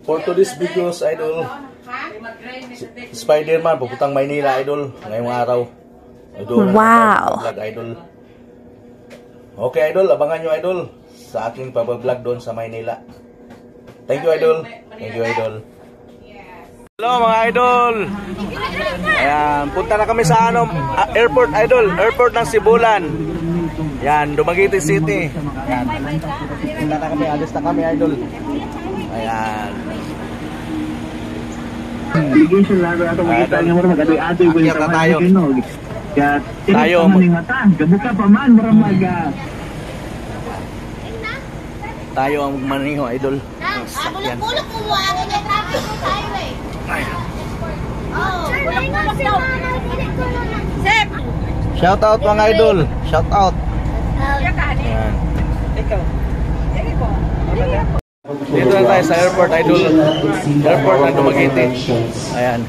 For today's videos, idol, Spider-Man, pupuntang Maynila, idol, ngayong araw. Idol, wow! Vlog, idol. Okay, idol, abangan nyo, idol, sa aking pag-vlog doon sa Maynila. Thank you, idol. Thank you, idol. Hello, mga idol. Ayan, punta na kami sa airport, idol. Airport ng Sibulan. Ayan, Dumaguete City. Ayan, punta na kami, alis na kami, idol. Ayan. Akyat na tayo. Tayo ang maniho, idol. Sakyan. Shout out mga idol. Shout out. Ayan. Dito na tayo sa airport, idol. Airport ng Dumaguete. Ayan.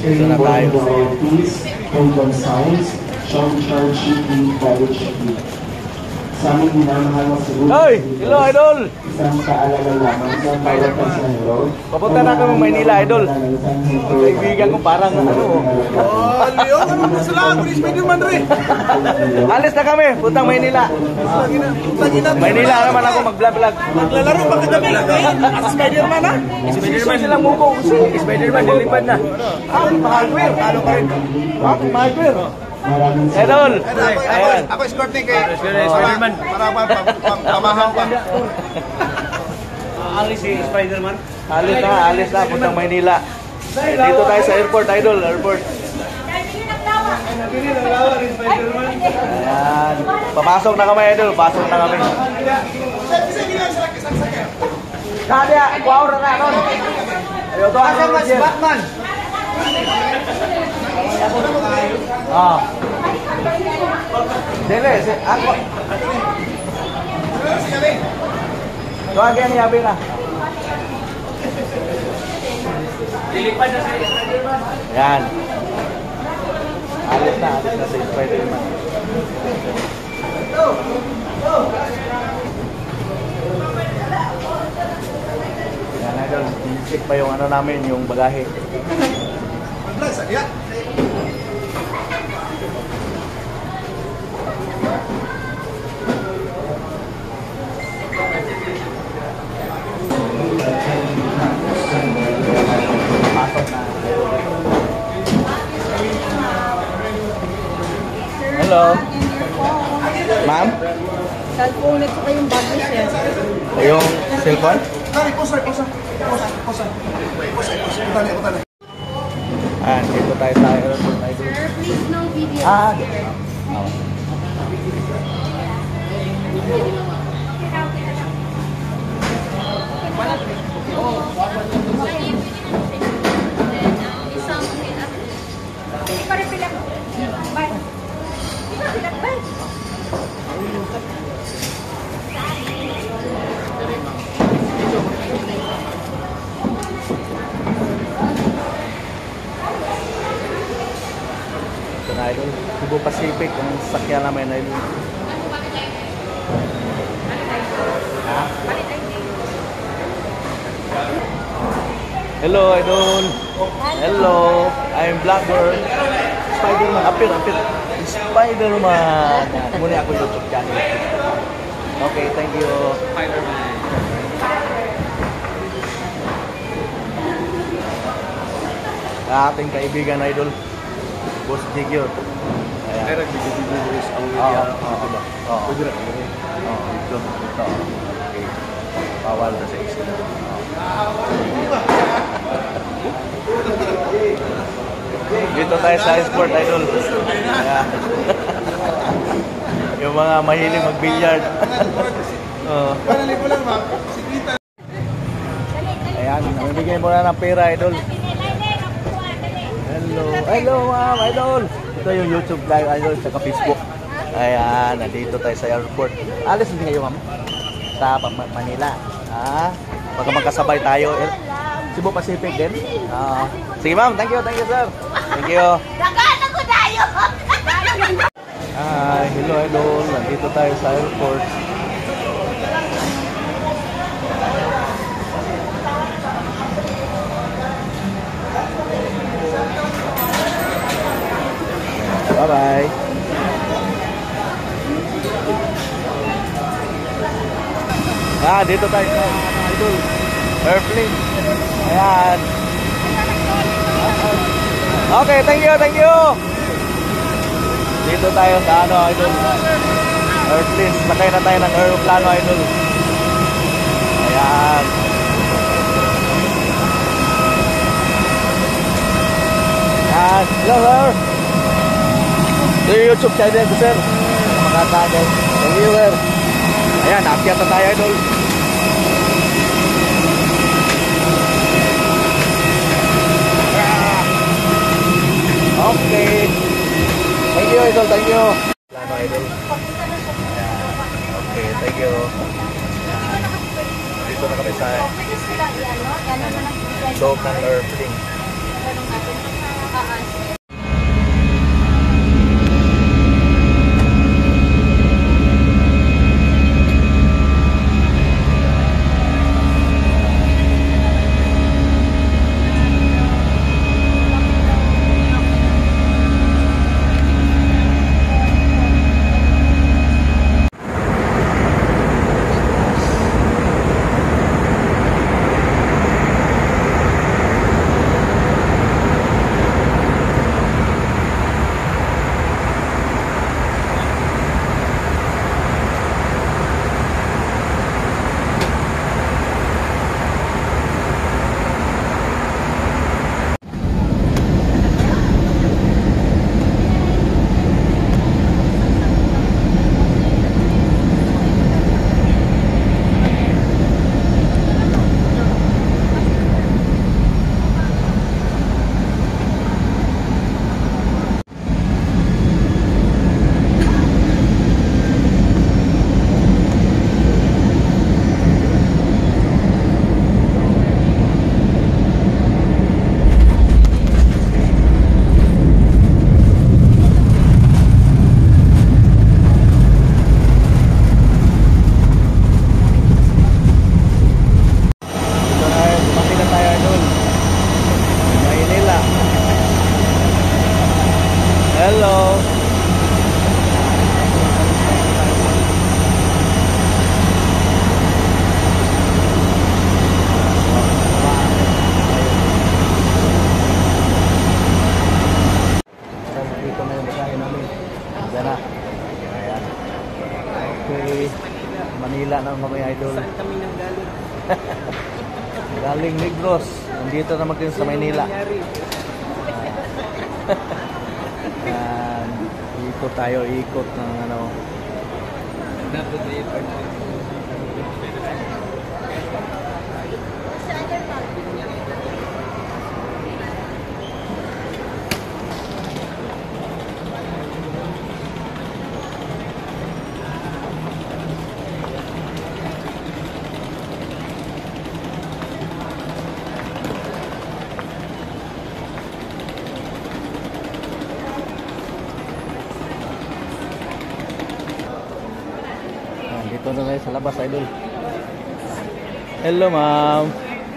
Dito na tayo. Sa aming minamahal na siguro. Hoy! Hello, idol! Isang kaalala lamang sa bawat pasahero. Papunta na kami Maynila, idol. Kaibigan ko parang ano. Oh, Leo, ano mo sila? Kulis Spider-Man rin. Alis na kami, puntang Maynila. Maynila naman ako mag-vlog. Maglalaro pa kami ngayon. Spider-Man ha? Spider-Man silang muko. Spider-Man nilipad na. Mahagwir. Ano ka rin? Mahagwir. Idol! Ako escorting kay Spider-Man. Para pamahaw pa. Alis si Spider-Man. Alis na, puntang Maynila. Dito tayo sa airport, idol, airport. Ayan. Papasok na kami, idol, pasok na kami. Kaya, kuwaw na nga, nun. Ayaw to, Asa mas Batman? Dele, ako. Doon kaya niyabi na. Lilipad na si Spider-Man. Yan. Alis na si Spider-Man. Yan, idol. Check pa yung ano namin, yung bagahe. Hello. Ma'am? Cellphone at saka yung bag ni Chef. Yung cellphone? Tari, posa. Utali. Dito tayo sa airport. Sir, please no video. Idol, Cebu Pacific ang sakyan namin, idol. Hello, idol. Hello, I'm vlogger. Spider-Man, apir. Spider-Man. Muna ako YouTube channel. Okay, thank you. Spider-Man. Ating kaibigan, idol. Boss Jigyo. Kaya nagbibigay ang media. Pwede na kami. Ito. Okay. Bawal na sa isla. Dito tayo sa sport, idol. Ayan. Yung mga mahilig mag-billiard. Ayan, namibigay mo na ng pera, idol. Hello ma'am, idol. Ito yung YouTube live, idol, saka Facebook. Ayan, nandito tayo sa airport. Alis din kayo, ma'am, sa Manila. Baka magkasabay tayo. Cebu Pacific din. Sige ma'am, thank you sir. Thank you. Nagana ko tayo. Hello idol, nandito tayo sa airport. Ah, dito tayo sa idol. Airplane. Ayan. Okay, thank you, thank you. Dito tayo sa ano, idol. Airplane. Sakay na tayo ng aeroplano, idol. Ayan. Ayan. Hello, sir. Ito yung YouTube channel ko, sir. Makakagay. Thank you, sir. Ayan, naakyat na tayo, idol. Okay. Thank you, idol. Thank you. Plano, idol. Okay, thank you. Dito na kami sa loob ng airplane. Hello. Dito na yung basahin namin. Diyan na. Ayan. Okay. Manila na mga idol. Saan kami nang galing? Galing Negros. Nandito naman din sa Maynila. Ikot tayo, ikot ng ano. Dito na tayo sa labas, idol. Hello, ma'am.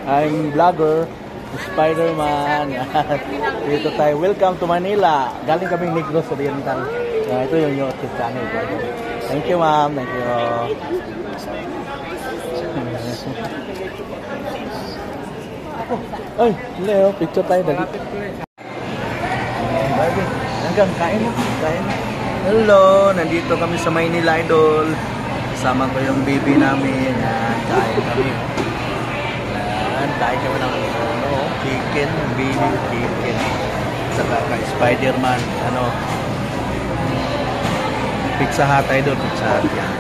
I'm vlogger, Spider-Man. Dito tayo. Welcome to Manila. Galing kaming Negros Oriental. Ito yung YouTube channel. Thank you, ma'am. Thank you. Ay, Leo, picture tayo dali. Hanggang kain mo. Kain. Hello, nandito kami sa Maynila, idol. Kasama ko yung baby namin. Yan, kain kami. Yan, kain kami ng chicken, baby chicken. Saka ka-Spider-Man. Ano, Pizza Hut, idol. Pizza Hut, yan.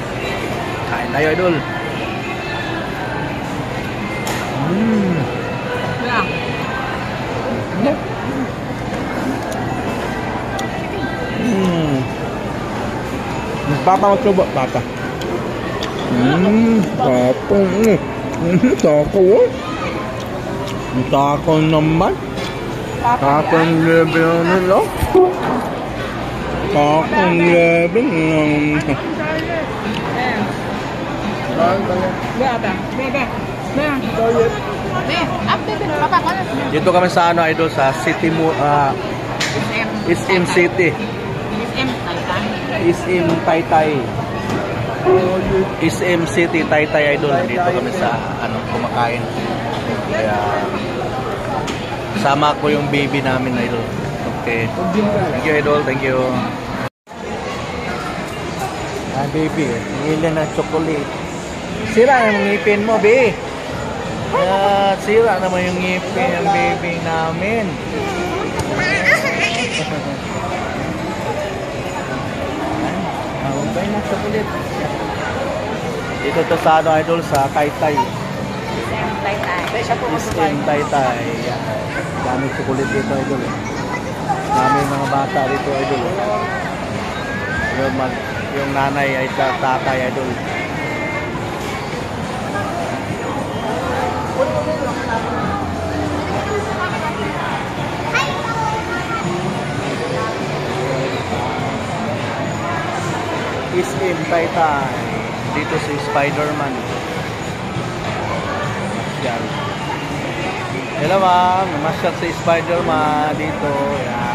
Kain tayo, idol. Papa, magsubo. Papa. Taco. Taco. Taco naman. Taco lebe nila. Taco lebe. Dito kami sa ano, idol, sa City SM City. SM Taytay. SM City, Taytay Idol. Dito kami sa kumakain. Kaya sama ko yung baby namin Idol. Okay. Thank you Idol, thank you. Baby, nila na chocolate. Sira naman yung ngipin mo, be. Sira naman yung ngipin ng baby namin. Mahubay na chocolate. Dito to sa Idol, sa Taytay. SM Taytay. Dami chocolate dito Idol. Dami mga bata dito Idol. Yung nanay ay tatay Idol. SM Taytay. Dito si Spider-Man. Yan. Hello ma'am, namasyal si Spider-Man dito. Yan.